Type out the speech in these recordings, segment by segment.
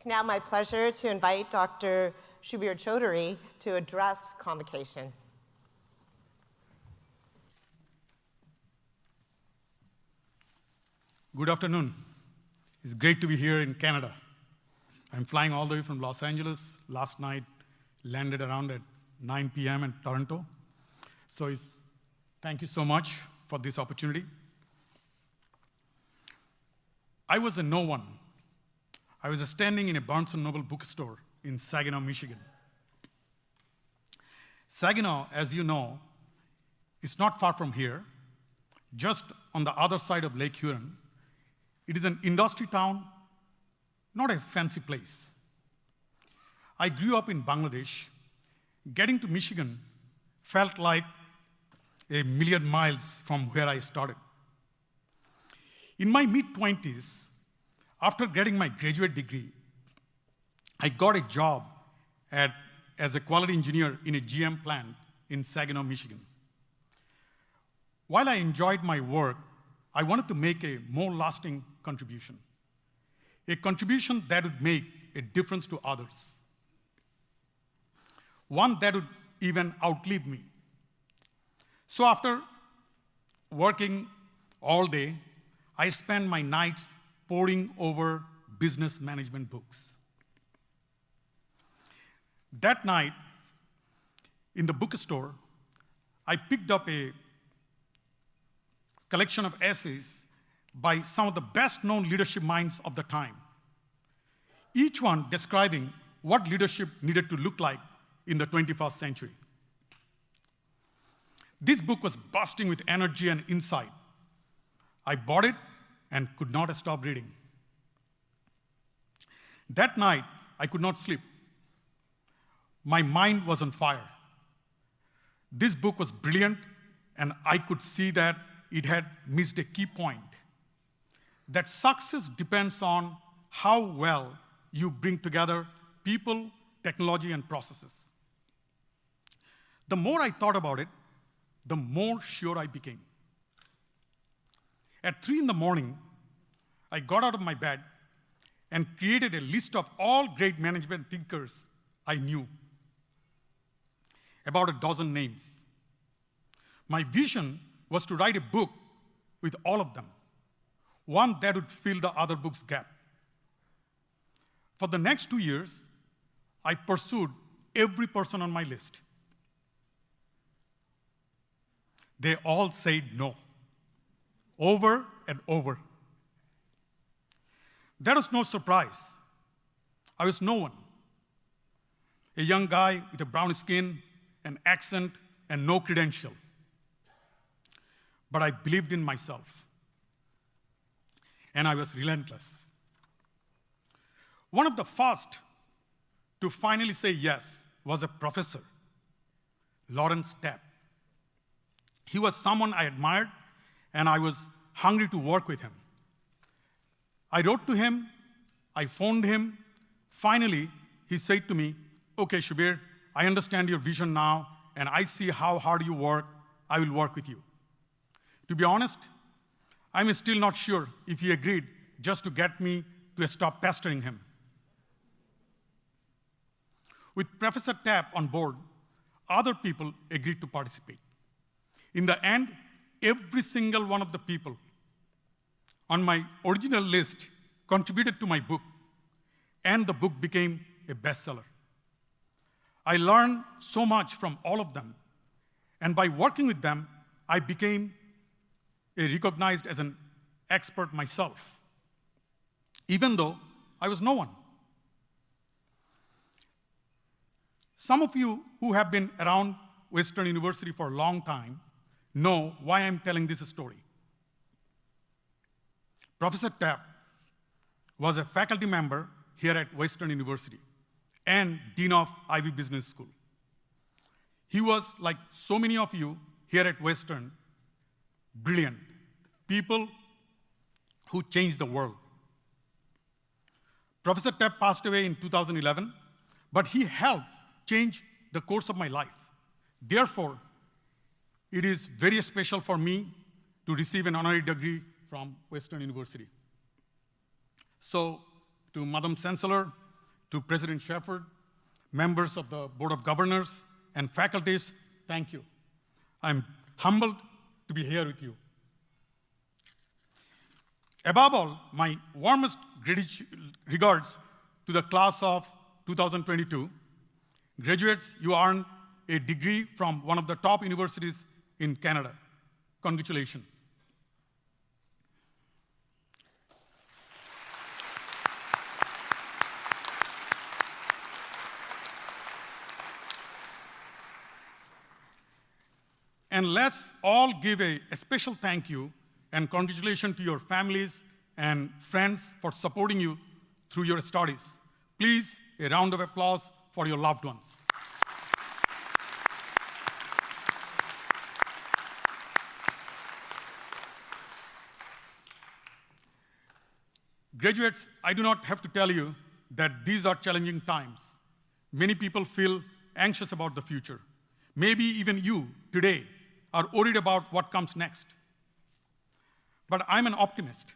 It's now my pleasure to invite Dr. Subir Chowdhury to address convocation. Good afternoon. It's great to be here in Canada. I'm flying all the way from Los Angeles. Last night, landed around at 9 p.m. in Toronto. So thank you so much for this opportunity. I was a no one. I was standing in a Barnes & Noble bookstore in Saginaw, Michigan. Saginaw, as you know, is not far from here, just on the other side of Lake Huron. It is an industry town, not a fancy place. I grew up in Bangladesh. Getting to Michigan felt like a million miles from where I started. In my mid-20s, after getting my graduate degree, I got a job as a quality engineer in a GM plant in Saginaw, Michigan. While I enjoyed my work, I wanted to make a more lasting contribution, a contribution that would make a difference to others, one that would even outlive me. So after working all day, I spent my nights poring over business management books. That night, in the bookstore, I picked up a collection of essays by some of the best-known leadership minds of the time, each one describing what leadership needed to look like in the 21st century. This book was bursting with energy and insight. I bought it and could not stop reading. That night, I could not sleep. My mind was on fire. This book was brilliant, and I could see that it had missed a key point, that success depends on how well you bring together people, technology, and processes. The more I thought about it, the more sure I became. At 3 in the morning, I got out of my bed and created a list of all great management thinkers I knew, about a dozen names. My vision was to write a book with all of them, one that would fill the other book's gap. For the next 2 years, I pursued every person on my list. They all said no, over and over. That was no surprise. I was no one. A young guy with a brown skin, an accent, and no credential. But I believed in myself, and I was relentless. One of the first to finally say yes was a professor, Lawrence Tapp. He was someone I admired, and I was hungry to work with him. I wrote to him, I phoned him. Finally, he said to me, "Okay, Subir, I understand your vision now, and I see how hard you work. I will work with you." To be honest, I'm still not sure if he agreed just to get me to stop pestering him. With Professor Tapp on board, other people agreed to participate. In the end, every single one of the people on my original list contributed to my book, and the book became a bestseller. I learned so much from all of them, and by working with them, I became recognized as an expert myself, even though I was no one. Some of you who have been around Western University for a long time know why I'm telling this story. Professor Tapp was a faculty member here at Western University and Dean of Ivy Business School. He was, like so many of you here at Western, brilliant people who changed the world. Professor Tapp passed away in 2011, but he helped change the course of my life. Therefore, it is very special for me to receive an honorary degree from Western University. So, to Madam Chancellor, To President Shepard, members of the Board of Governors, and faculties, thank you. I'm humbled to be here with you. Above all, my warmest regards to the class of 2022. Graduates, you earned a degree from one of the top universities in Canada. Congratulations. And let's all give a special thank you and congratulations to your families and friends for supporting you through your studies. Please, a round of applause for your loved ones. Graduates, I do not have to tell you that these are challenging times. Many people feel anxious about the future. Maybe even you today are worried about what comes next. But I'm an optimist.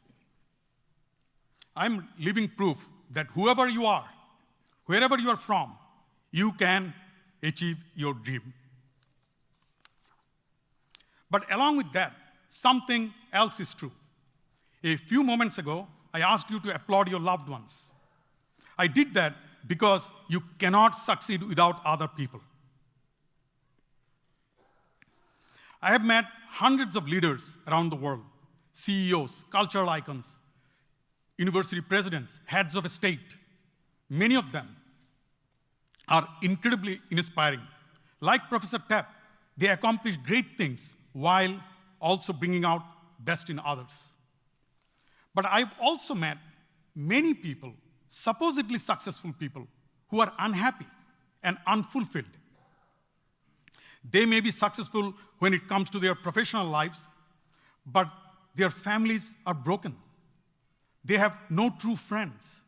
I'm living proof that whoever you are, wherever you are from, you can achieve your dream. But along with that, something else is true. A few moments ago, I asked you to applaud your loved ones. I did that because you cannot succeed without other people. I have met hundreds of leaders around the world, CEOs, cultural icons, university presidents, heads of state. Many of them are incredibly inspiring. Like Professor Tapp, they accomplish great things while also bringing out best in others. But I've also met many people, supposedly successful people, who are unhappy and unfulfilled. They may be successful when it comes to their professional lives, but their families are broken. They have no true friends.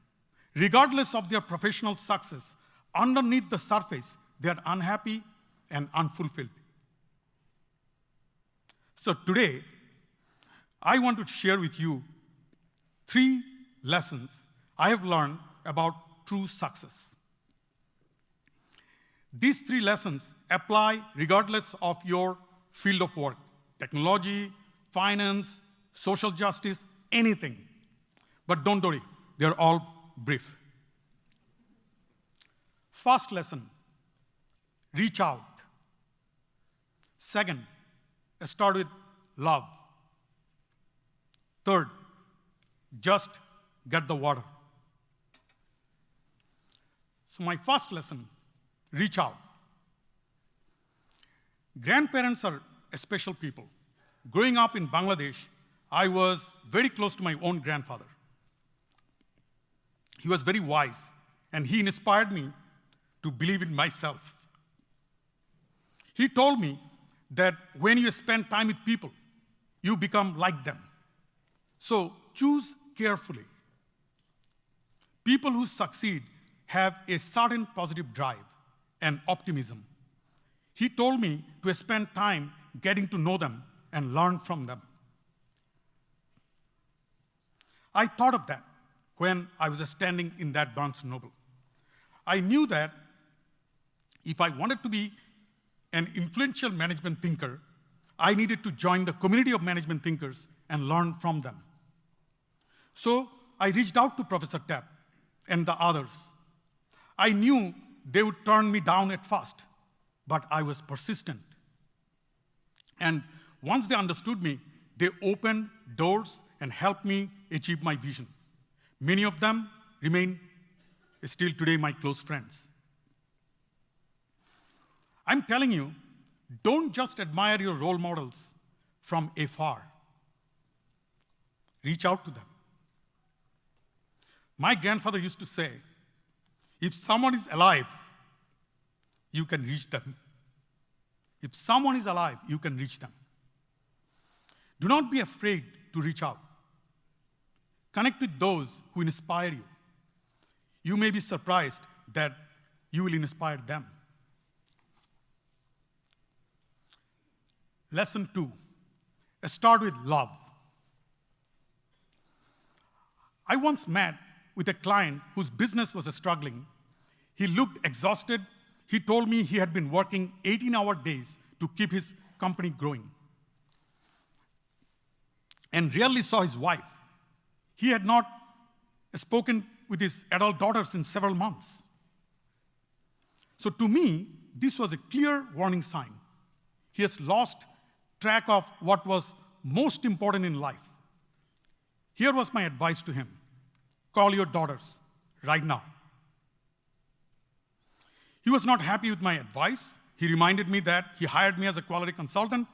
Regardless of their professional success, underneath the surface, they are unhappy and unfulfilled. So today, I want to share with you 3 lessons I have learned about true success. These 3 lessons apply regardless of your field of work: technology, finance, social justice, anything. But don't worry, they're all brief. First lesson, reach out. Second, start with love. Third, just get the water. So my first lesson, reach out. Grandparents are special people. Growing up in Bangladesh, I was very close to my own grandfather. He was very wise, and he inspired me to believe in myself. He told me that when you spend time with people, you become like them. So choose carefully. People who succeed have a certain positive drive and optimism. He told me to spend time getting to know them and learn from them. I thought of that when I was standing in that Barnes & Noble. I knew that if I wanted to be an influential management thinker, I needed to join the community of management thinkers and learn from them. So I reached out to Professor Tapp and the others. I knew they would turn me down at first, but I was persistent. And once they understood me, they opened doors and helped me achieve my vision. Many of them remain still today my close friends. I'm telling you, don't just admire your role models from afar. Reach out to them. My grandfather used to say, if someone is alive, you can reach them. If someone is alive, you can reach them. Do not be afraid to reach out. Connect with those who inspire you. You may be surprised that you will inspire them. Lesson 2, start with love. I once met with a client whose business was struggling He looked exhausted. He told me he had been working 18-hour days to keep his company growing and rarely saw his wife. He had not spoken with his adult daughters in several months. So to me, this was a clear warning sign. He has lost track of what was most important in life. Here was my advice to him. Call your daughters right now. He was not happy with my advice. He reminded me that he hired me as a quality consultant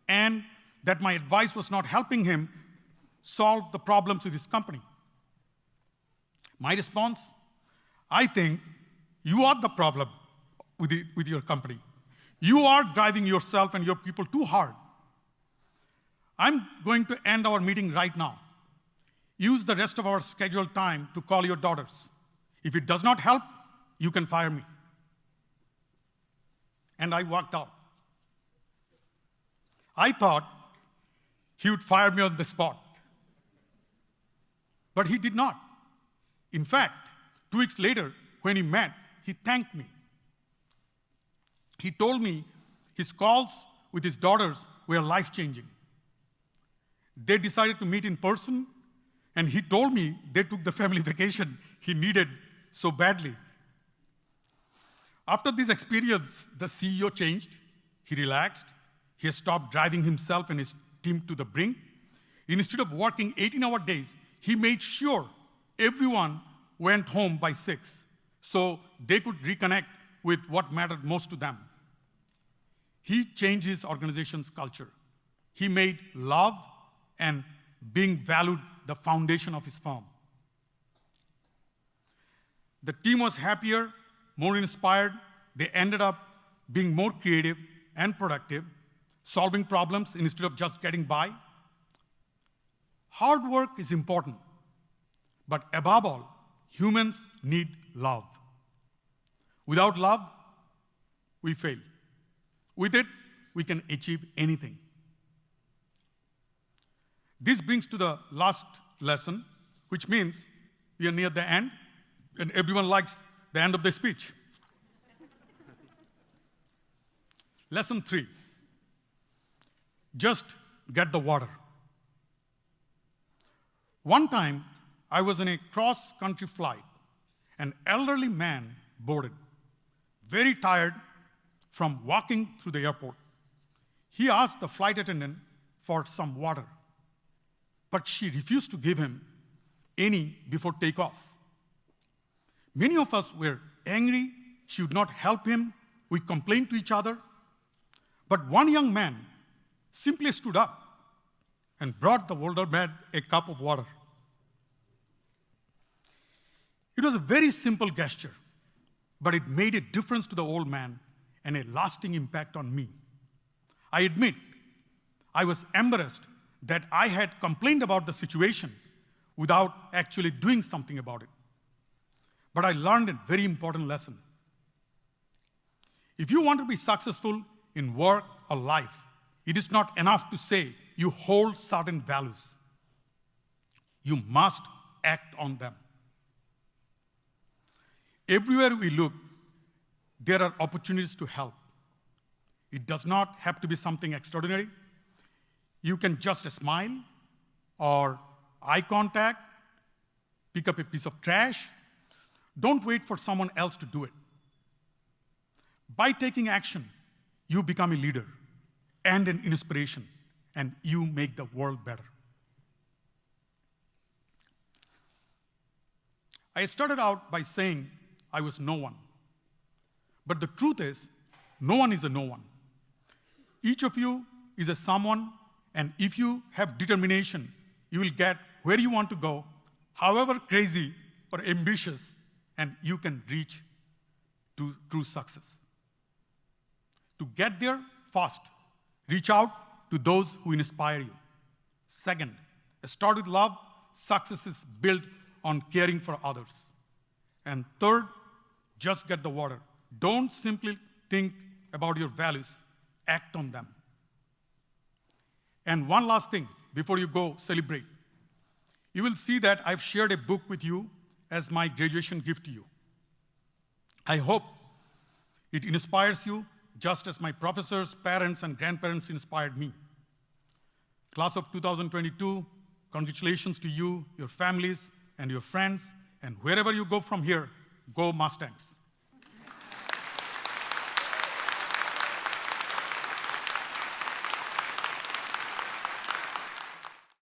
and that my advice was not helping him solve the problems with his company. My response, I think you are the problem with your company. You are driving yourself and your people too hard. I'm going to end our meeting right now. Use the rest of our scheduled time to call your daughters. If it does not help, you can fire me. And I walked out. I thought he would fire me on the spot. But he did not. In fact, 2 weeks later, when he met, he thanked me. He told me his calls with his daughters were life-changing. They decided to meet in person, and he told me they took the family vacation he needed so badly. After this experience, the CEO changed. He relaxed. He stopped driving himself and his team to the brink. Instead of working 18-hour days, he made sure everyone went home by 6 so they could reconnect with what mattered most to them. He changed his organization's culture. He made love and being valued the foundation of his firm. The team was happier, more inspired. They ended up being more creative and productive, solving problems instead of just getting by. Hard work is important, but above all, humans need love. Without love, we fail. With it, we can achieve anything. This brings to the last lesson, which means we are near the end, and everyone likes the end of the speech. Lesson 3, just get the water. One time, I was in a cross-country flight. An elderly man boarded, very tired from walking through the airport. He asked the flight attendant for some water, but she refused to give him any before takeoff. Many of us were angry. She would not help him. We complained to each other. But one young man simply stood up and brought the older man a cup of water. It was a very simple gesture, but it made a difference to the old man and a lasting impact on me. I admit, I was embarrassed that I had complained about the situation without actually doing something about it. But I learned a very important lesson. If you want to be successful in work or life, it is not enough to say you hold certain values. You must act on them. Everywhere we look, there are opportunities to help. It does not have to be something extraordinary. You can just smile or eye contact, pick up a piece of trash. Don't wait for someone else to do it. By taking action, you become a leader and an inspiration, and you make the world better. I started out by saying I was no one. But the truth is, no one is a no one. Each of you is a someone, and if you have determination, you will get where you want to go, however crazy or ambitious, and you can reach to true success. To get there, first, reach out to those who inspire you. Second, start with love. Success is built on caring for others. And third, just get the water. Don't simply think about your values, act on them. And one last thing before you go celebrate. You will see that I've shared a book with you as my graduation gift to you. I hope it inspires you just as my professors, parents, and grandparents inspired me. Class of 2022, congratulations to you, your families, and your friends, and wherever you go from here, go Mustangs.